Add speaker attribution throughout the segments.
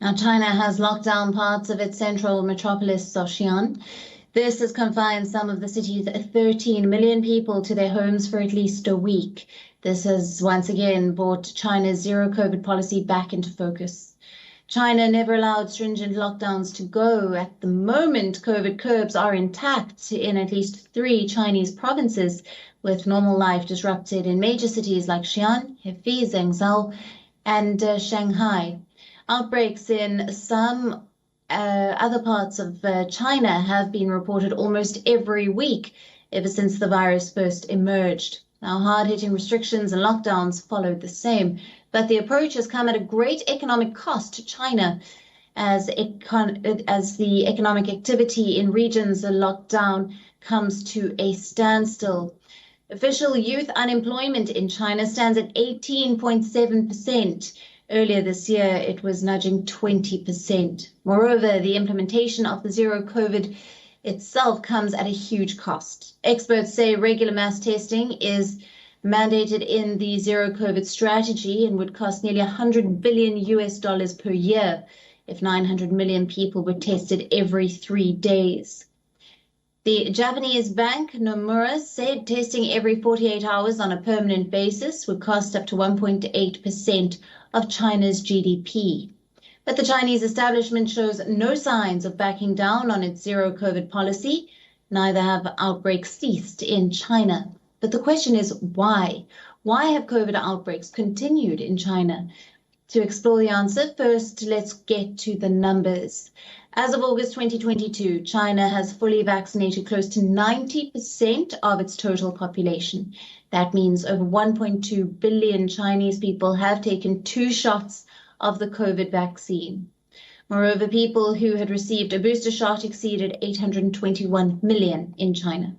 Speaker 1: Now, China has locked down parts of its central metropolis, Xi'an. This has confined some of the city's 13 million people to their homes for at least a week. This has once again brought China's zero-COVID policy back into focus. China never allowed stringent lockdowns to go. At the moment, COVID curbs are intact in at least 3 Chinese provinces, with normal life disrupted in major cities like Xi'an, Hefei, Zhengzhou, and Shanghai. Outbreaks in some other parts of China have been reported almost every week ever since the virus first emerged. Now, hard-hitting restrictions and lockdowns followed the same, but the approach has come at a great economic cost to China as the economic activity in regions locked down comes to a standstill. Official youth unemployment in China stands at 18.7%. Earlier this year, it was nudging 20%. Moreover, the implementation of the zero COVID itself comes at a huge cost. Experts say regular mass testing is mandated in the zero COVID strategy and would cost nearly $100 billion per year if 900 million people were tested every 3 days. The Japanese bank Nomura said testing every 48 hours on a permanent basis would cost up to 1.8% of China's GDP. But the Chinese establishment shows no signs of backing down on its zero COVID policy. Neither have outbreaks ceased in China. But the question is why? Why have COVID outbreaks continued in China? To explore the answer, first let's get to the numbers. As of August 2022, China has fully vaccinated close to 90% of its total population. That means over 1.2 billion Chinese people have taken 2 shots of the COVID vaccine. Moreover, people who had received a booster shot exceeded 821 million in China.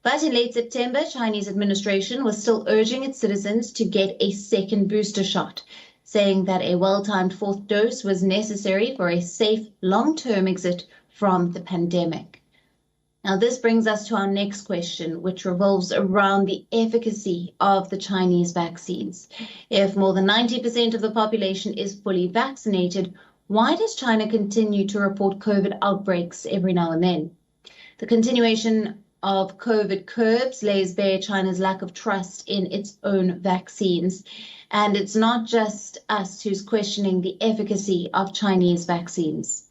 Speaker 1: But in late September, Chinese administration was still urging its citizens to get a second booster shot, saying that a well-timed 4th dose was necessary for a safe long-term exit from the pandemic. Now, this brings us to our next question, which revolves around the efficacy of the Chinese vaccines. If more than 90% of the population is fully vaccinated, why does China continue to report COVID outbreaks every now and then? The continuation of COVID curbs lays bare China's lack of trust in its own vaccines. And it's not just us who's questioning the efficacy of Chinese vaccines.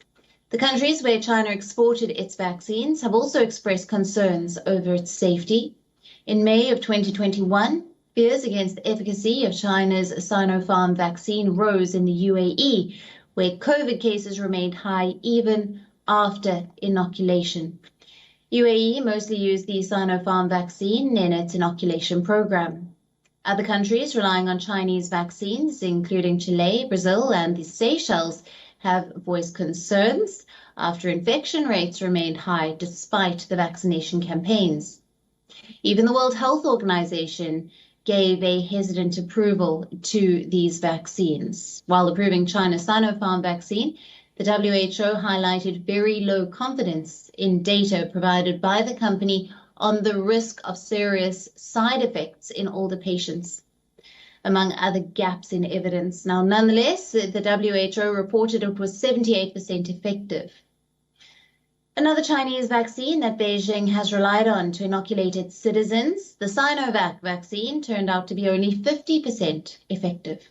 Speaker 1: The countries where China exported its vaccines have also expressed concerns over its safety. In May of 2021, fears against the efficacy of China's Sinopharm vaccine rose in the UAE, where COVID cases remained high even after inoculation. UAE mostly used the Sinopharm vaccine in its inoculation program. Other countries relying on Chinese vaccines, including Chile, Brazil, and the Seychelles, have voiced concerns after infection rates remained high despite the vaccination campaigns. Even the World Health Organization gave a hesitant approval to these vaccines. While approving China's Sinopharm vaccine, the WHO highlighted very low confidence in data provided by the company on the risk of serious side effects in older patients, among other gaps in evidence. Now, nonetheless, the WHO reported it was 78% effective. Another Chinese vaccine that Beijing has relied on to inoculate its citizens, the Sinovac vaccine, turned out to be only 50% effective.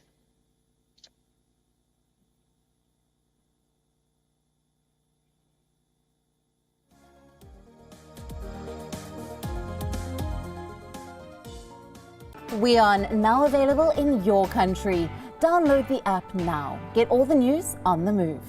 Speaker 2: WION, now available in your country. Download the app now. Get all the news on the move.